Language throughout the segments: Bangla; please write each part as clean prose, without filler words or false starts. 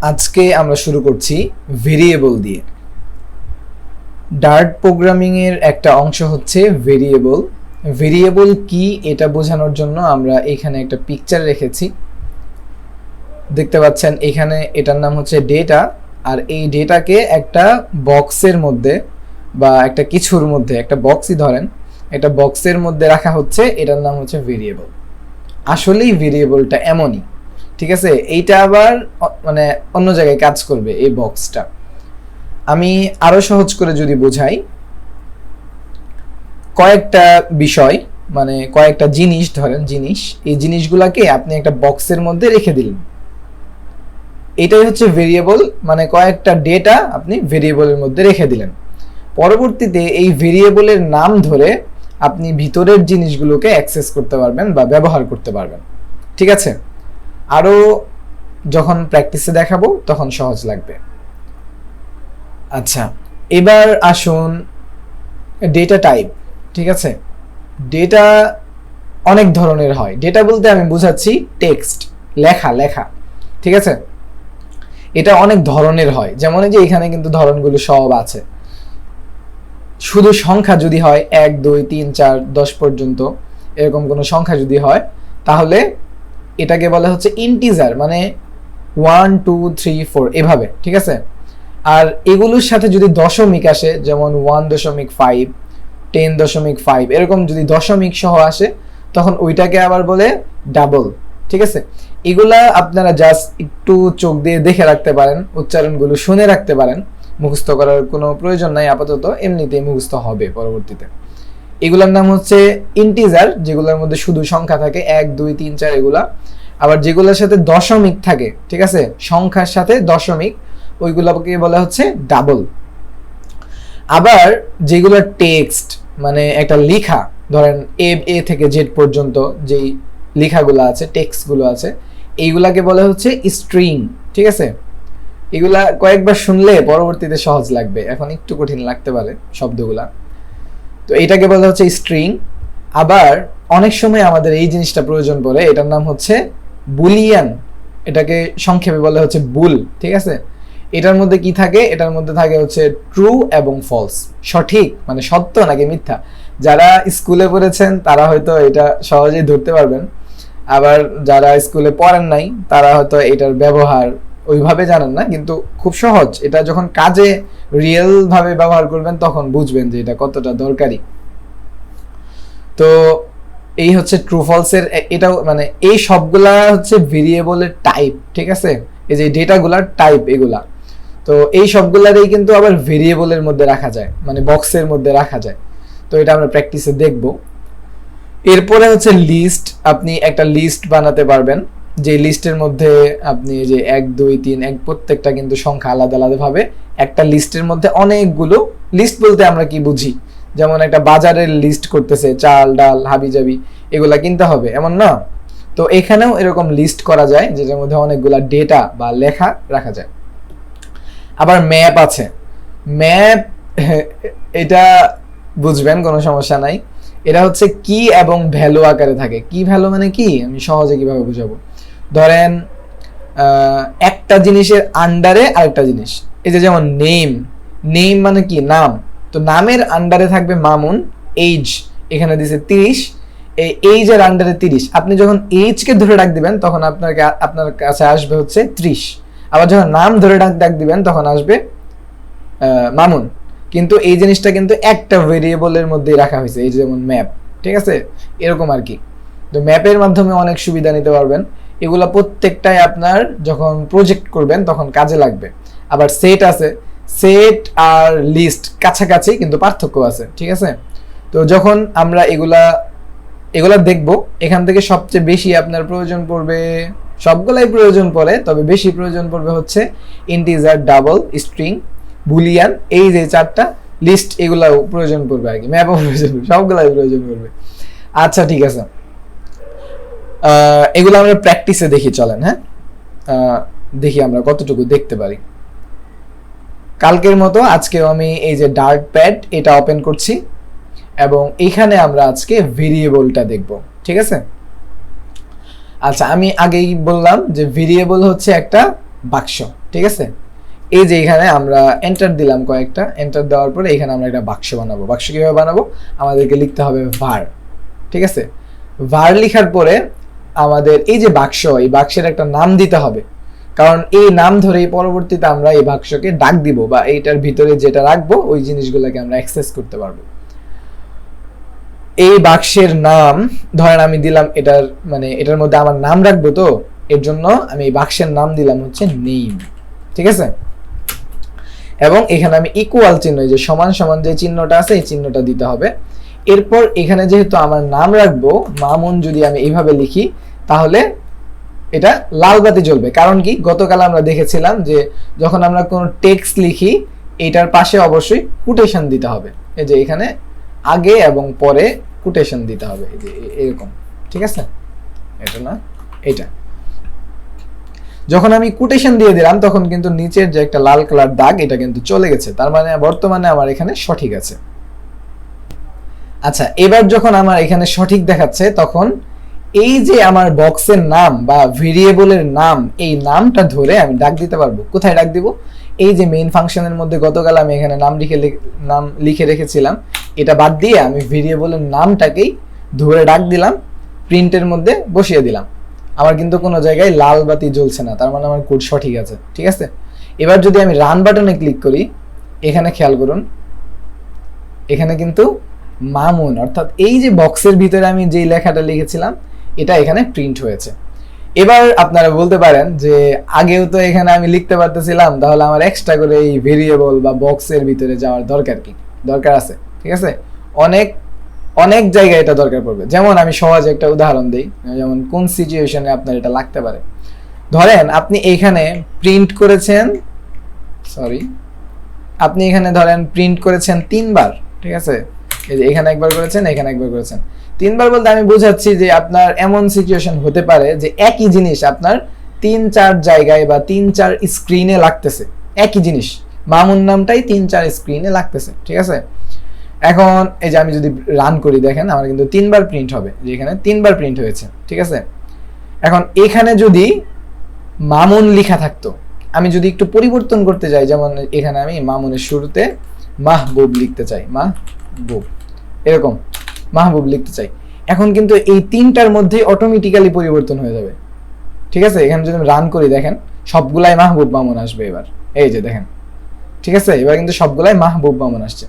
আজকে আমরা শুরু করছি ভেরিয়েবল দিয়ে। ডার্ট প্রোগ্রামিং এর একটা অংশ হচ্ছে ভেরিয়েবল। ভেরিয়েবল কি এটা বোঝানোর জন্য আমরা এখানে একটা পিকচার রেখেছি, দেখতে পাচ্ছেন। এখানে এটার নাম হচ্ছে ডেটা, আর এই ডেটাকে একটা বক্সের মধ্যে বা একটা কিছুর মধ্যে, একটা বক্সই ধরেন, একটা বক্সের মধ্যে রাখা হচ্ছে, এটার নাম হচ্ছে ভেরিয়েবল। আসলেই ভেরিয়েবলটা এমনই, ঠিক আছে। এইটা আবার মানে অন্য জায়গায় কাজ করবে এই বক্সটা। আমি আরো সহজ করে যদি বোঝাই, কয়েকটা বিষয় মানে কয়েকটা জিনিস ধরেন, জিনিস, এই জিনিসগুলাকে আপনি একটা বক্সের মধ্যে রেখে দিলেন, এটাই হচ্ছে ভেরিয়েবল। মানে কয়েকটা ডেটা আপনি ভেরিয়েবলের মধ্যে রেখে দিলেন, পরবর্তীতে এই ভেরিয়েবলের নাম ধরে আপনি ভিতরের জিনিসগুলোকে অ্যাক্সেস করতে পারবেন বা ব্যবহার করতে পারবেন, ঠিক আছে। আরো যখন প্র্যাকটিসে দেখাবো তখন সহজ লাগবে। আচ্ছা, এবার আসুন ডেটা টাইপ, ঠিক আছে। ডেটা অনেক ধরনের হয়। ডেটা বলতে আমি বুঝাচ্ছি টেক্সট, লেখা লেখা, ঠিক আছে। এটা অনেক ধরনের হয়, যেমন এই যে এখানে কিন্তু ধরনগুলো সব আছে। শুধু সংখ্যা যদি হয় 1 2 3 4 10 পর্যন্ত, এরকম কোনো সংখ্যা যদি হয়, তাহলে এটাকে বলা হচ্ছে ইন্টিজার, মানে 1 2 3 4 এভাবে, ঠিক আছে। আর এগুলোর সাথে যদি দশমিক আসে, যেমন 1.5 10.5 এরকম যদি দশমিক সহ আসে, তখন ওইটাকে আবার বলে ডাবল, ঠিক আছে। এগুলা আপনারা জাস্ট একটু চোখ দিয়ে দেখে রাখতে পারেন, উচ্চারণগুলো শুনে রাখতে পারেন, মুখস্থ করার কোনো প্রয়োজন নাই আপাতত, এমনিতেই মুখস্থ হবে পরবর্তীতে। এগুলোর নাম হচ্ছে ইন্টিজার, যেগুলোর মধ্যে শুধু সংখ্যা থাকে 1 2 3 4 এগুলা। আবার যেগুলোর সাথে দশমিক থাকে, ঠিক আছে, সংখ্যার সাথে দশমিক, ওইগুলোকে বলা হচ্ছে ডাবল। আবার যেগুলো টেক্সট, মানে একটা লেখা, ধরেন এ থেকে জেড পর্যন্ত যেই লেখাগুলো আছে, টেক্সটগুলো আছে, এইগুলাকে বলা হচ্ছে স্ট্রিং, ঠিক আছে। এগুলা কয়েকবার শুনলে পরবর্তীতে সহজ লাগবে, এখন একটু কঠিন লাগতে পারে শব্দগুলা। তো এটাকে বলা হচ্ছে স্ট্রিং। আবার অনেক সময় আমাদের এই জিনিসটা প্রয়োজন পড়ে, এটার নাম হচ্ছে বুলিয়ান, এটাকে সংক্ষেপে বলা হচ্ছে বুল, ঠিক আছে। এটার মধ্যে কি থাকে? এটার মধ্যে থাকে হচ্ছে ট্রু এবং ফলস, সঠিক মানে সত্য নাকি মিথ্যা। যারা স্কুলে পড়েছেন তারা হয়তো এটা সহজেই ধরতে পারবেন, আবার যারা স্কুলে পড়েন নাই তারা হয়তো এটার ব্যবহার ওইভাবে জানেন না, কিন্তু খুব সহজ। এটা যখন কাজে রিয়েল ভাবে ব্যবহার করবেন তখন বুঝবেন যে এটা কতটা দরকারি। তো এই হচ্ছে ট্রু ফলসের, এটাও মানে এই সবগুলা হচ্ছে ভেরিয়েবলের টাইপ, ঠিক আছে। এই যে ডেটাগুলার টাইপ এগুলা, তো এই সবগুলারই কিন্তু আবার ভেরিয়েবলের মধ্যে রাখা যায়, মানে বক্সের মধ্যে রাখা যায়। তো এটা আমরা প্র্যাকটিসে দেখব। এরপরে হচ্ছে লিস্ট। আপনি একটা লিস্ট বানাতে পারবেন, যে লিস্টের মধ্যে আপনি যে 1 2 3 এক প্রত্যেকটা কিন্তু সংখ্যা আলাদা আলাদা ভাবে, একটা লিস্টের মধ্যে অনেকগুলো। লিস্ট বলতে আমরা কি বুঝি, যেমন একটা বাজারের লিস্ট করতেছে, চাল ডাল হাবিজাবি এগুলা কিনতে হবে, এমন না। তো এখানেও এরকম লিস্ট করা যায়, যেটার মধ্যে অনেকগুলা ডেটা বা লেখা রাখা যায়। আবার ম্যাপ আছে। ম্যাপ এটা বুঝবেন, কোনো সমস্যা নাই। এটা হচ্ছে কি এবং ভ্যালু আকারে থাকে। কি ভ্যালু মানে কি, আমি সহজে কিভাবে বুঝাবো। ধরেন একটা জিনিসের আন্ডারে আরেকটা জিনিস, এই যে যেমন নেম, নেম মানে কি, নাম। তো নামের আন্ডারে থাকবে মামুন, এইজ এখানে দিছে 30, এই এইজের আন্ডারে 30। আপনি যখন এইজকে ধরে ডাক দিবেন তখন আপনার কাছে আসবে হচ্ছে 30। আবার যখন নাম ধরে ডাক দিবেন তখন আসবে মামুন। কিন্তু এই জিনিসটা কিন্তু একটা ভেরিয়েবলের মধ্যেই রাখা হয়েছে, এই যেমন ম্যাপ, ঠিক আছে, এরকম আর কি। তো ম্যাপের মাধ্যমে অনেক সুবিধা নিতে পারবেন। এগুলা প্রত্যেকটাই আপনার যখন প্রজেক্ট করবেন তখন কাজে লাগবে। আবার সেট আছে, সেট আর লিস্ট কাছাকাছি কিন্তু পার্থক্য আছে, ঠিক আছে। তো যখন আমরা এগুলা দেখব, এখান থেকে সবচেয়ে বেশি আপনার প্রয়োজন পড়বে, সবগুলাই প্রয়োজন পড়ে, তবে বেশি প্রয়োজন পড়বে হচ্ছে ইন্টিজার, ডাবল, স্ট্রিং, বুলিয়ান, এই যে চারটা। লিস্ট এগুলাও প্রয়োজন পড়বে, আর কি ম্যাপও প্রয়োজন পড়বে, সবগুলাই প্রয়োজন পড়বে। আচ্ছা ঠিক আছে, এগুলো আমরা প্র্যাকটিসে দেখি, চলেন। হ্যাঁ, দেখি আমরা কতটুকু দেখতে পারি। কালকের মতো আজকেও আমি এই যে ডার্ট প্যাড এটা ওপেন করছি, এবং এখানে আমরা আজকে ভেরিয়েবলটা দেখব, ঠিক আছে। আচ্ছা, আমি আগেই বললাম যে ভেরিয়েবল হচ্ছে একটা বাক্স, ঠিক আছে। এই যে এখানে আমরা এন্টার দিলাম কয়েকটা, এন্টার দেওয়ার পরে এখানে আমরা একটা বাক্স বানাবো। বাক্স কিভাবে বানাবো, আমাদেরকে লিখতে হবে var, ঠিক আছে। var লেখার পরে আমাদের এই যে বাক্স, এই বাক্সের একটা নাম দিতে হবে, কারণ এই নাম ধরেই পরবর্তীতে আমরা এই বাক্সকে ডাক দিব বা এইটার ভিতরে যেটা রাখবো ওই জিনিসগুলোকে আমরা অ্যাক্সেস করতে পারবো। এই বাক্সের নাম ধরেন আমি দিলাম এটার মানে এটার মধ্যে আমার নাম রাখবো, তো এর জন্য আমি এই বাক্সের নাম দিলাম হচ্ছে নেম, ঠিক আছে। এবং এখানে আমি ইকুয়াল চিহ্ন, যে সমান সমান যে চিহ্নটা আছে এই চিহ্নটা দিতে হবে। এরপর এখানে যেহেতু আমার নাম রাখবো মামুন, যদি আমি এইভাবে লিখি তাহলে এটা লাল বাতি জ্বলবে। কারণ কি, গতকাল আমরা দেখেছিলাম যে যখন আমরা কোনো টেক্সট লিখি এটার পাশে অবশ্যই কোটেশন দিতে হবে। এই যে এখানে আগে এবং পরে কোটেশন দিতে হবে, এই যে এরকম, ঠিক আছে। এটা না, এটা যখন আমি কোটেশন দিয়ে দিলাম তখন কিন্তু নিচের যে একটা লাল কালার দাগ এটা কিন্তু চলে গেছে, তার মানে বর্তমানে আমার এখানে সঠিক আছে। আচ্ছা, এবার যখন আমার এখানে সঠিক দেখাচ্ছে তখন এই যে আমার বক্সের নাম বা ভেরিয়েবলের নাম, এই নামটা ধরে আমি ডাক দিতে পারবো। কোথায় ডাক দিব, এই যে মেইন ফাংশনের মধ্যে গতকাল আমি এখানে নাম লিখে রেখেছিলাম, এটা বাদ দিয়ে আমি ভেরিয়েবলের নামটাকেই ধরে ডাক দিলাম, প্রিন্টের মধ্যে বসিয়ে দিলাম। আমার কিন্তু কোনো জায়গায় লাল বাতি জ্বলছে না, তার মানে আমার কোড সঠিক আছে, ঠিক আছে। এবার যদি আমি রান বাটনে ক্লিক করি, এখানে খেয়াল করুন, এখানে কিন্তু মামুন অর্থাৎ এই যে বক্সের ভিতরে আমি যেই লেখাটা লিখেছিলাম এটা এখানে প্রিন্ট হয়েছে। এবার আপনারা বলতে পারেন যে আগেও তো এখানে আমি লিখতে পারতেছিলাম, তাহলে আমার এক্সট্রা করে এই ভেরিয়েবল বা বক্সের ভিতরে যাওয়ার দরকার কি? দরকার আছে, ঠিক আছে। অনেক অনেক জায়গায় এটা দরকার পড়বে। যেমন আমি সহজে একটা উদাহরণ দিই, যেমন কোন সিচুয়েশনে আপনার এটা লাগতে পারে। ধরেন আপনি এখানে প্রিন্ট করেছেন, আপনি এখানে ধরেন প্রিন্ট করেছেন 3 বার, ঠিক আছে। এই যে এখানে একবার করেছেন, এখানে একবার করেছেন। 3 বার বলতে আমি বোঝাচ্ছি যে আপনার এমন সিচুয়েশন হতে পারে যে একই জিনিস আপনার 3-4 জায়গায় বা 3-4 স্ক্রিনে লাগতেছে, একই জিনিস মামুন নামটাই 3-4 স্ক্রিনে লাগতেছে, ঠিক আছে। এখন এই যে আমি যদি রান করি, দেখেন আমার কিন্তু 3 বার প্রিন্ট হবে, যে এখানে 3 বার প্রিন্ট হয়েছে, ঠিক আছে। এখন এখানে যদি মামুন লেখা থাকতো, আমি যদি একটু পরিবর্তন করতে যাই, যেমন এখানে আমি মামুনের শুরুতে মাহবুব লিখতে চাই, মাহবুব, এরকম মাহবুব লিখতে চাই, এখন কিন্তু এই 3টার মধ্যে অটোমেটিক্যালি পরিবর্তন হয়ে যাবে, ঠিক আছে। এখানে যদি আমি রান করি, দেখেন সবগুলাই মাহবুব মামুন আসবে এবার, এই যে দেখেন, ঠিক আছে। এবার কিন্তু সবগুলাই মাহবুব মামুন আসছে।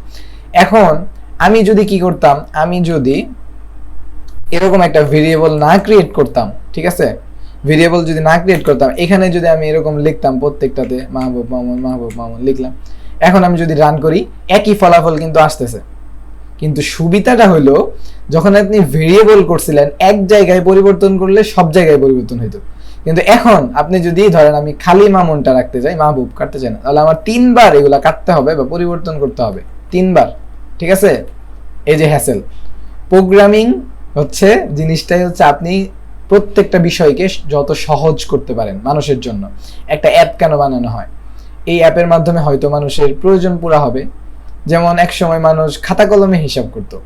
এখন আমি যদি কি করতাম, আমি যদি এরকম একটা ভেরিয়েবল না ক্রিয়েট করতাম, ঠিক আছে, ভেরিয়েবল যদি না ক্রিয়েট করতাম, এখানে যদি আমি এরকম লিখতাম প্রত্যেকটাতে মাহবুব মামুন লিখলাম, এখন আমি যদি রান করি একই ফলাফল কিন্তু আসতেছে। কিন্তু সুবিধাটা হলো যখন আপনি ভেরিয়েবল করছিলেন এক জায়গায় পরিবর্তন করলে সব জায়গায় পরিবর্তন হইতো, কিন্তু এখন আপনি যদি ধরেন আমি খালি মামুনটা রাখতে চাই, মাহবুব কাটতে চাই না, তাহলে আমার 3 বার এগুলা কাটতে হবে বা পরিবর্তন করতে হবে 3 বার, ঠিক আছে। এই যে হ্যাসেল প্রোগ্রামিং হচ্ছে জিনিসটাই হচ্ছে আপনি প্রত্যেকটা বিষয়কে যত সহজ করতে পারেন মানুষের জন্য। একটা অ্যাপ কেন বানানো হয়, এই অ্যাপের মাধ্যমে হয়তো মানুষের প্রয়োজন পুরা হবে। যেমন এক সময় মানুষ খাতা কলমে হিসাব করতো,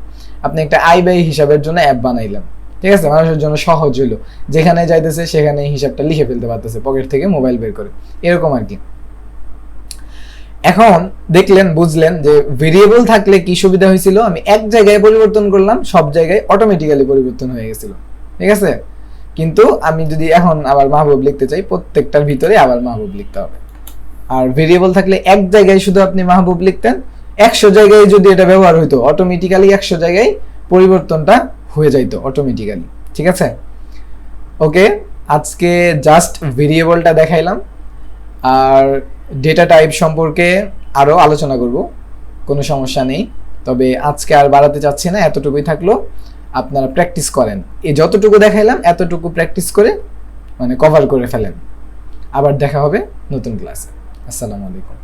আপনি একটা আয় ব্যয় হিসাবের জন্য অ্যাপ বানাইলেন, ঠিক আছে, মানুষের জন্য সহজ হইলো, যেখানে যাইতেছে সেখানে হিসাবটা লিখে ফেলতে পারতেছে পকেট থেকে মোবাইল বের করে, এরকম আর কি। এখন দেখলেন, বুঝলেন যে ভেরিয়েবল থাকলে কি সুবিধা হয়েছিল, আমি এক জায়গায় পরিবর্তন করলাম, সব জায়গায় অটোমেটিক্যালি পরিবর্তন হয়ে গেছিল, ঠিক আছে। কিন্তু আমি যদি এখন আবার মাহবুব লিখতে চাই, প্রত্যেকটার ভিতরে আবার মাহবুব লিখতে হবে। আর ভেরিয়েবল থাকলে এক জায়গায় শুধু আপনি মাহবুব লিখতেন, 100 জায়গায় যদি এটা ব্যবহার হইতো অটোমেটিক্যালি 100 জায়গায় পরিবর্তনটা হয়ে যাইতো অটোমেটিক্যালি, ঠিক আছে। ওকে, আজকে জাস্ট ভেরিয়েবলটা দেখাইলাম, আর ডেটা টাইপ সম্পর্কে আরও আলোচনা করব, কোনো সমস্যা নেই। তবে আজকে আর বাড়াতে চাচ্ছি না, এতটুকুই থাকলো। আপনারা প্র্যাকটিস করেন, এই যতটুকু দেখাইলাম এতটুকু প্র্যাকটিস করে মানে কভার করে ফেলেন। আবার দেখা হবে নতুন ক্লাসে। আসসালামু আলাইকুম।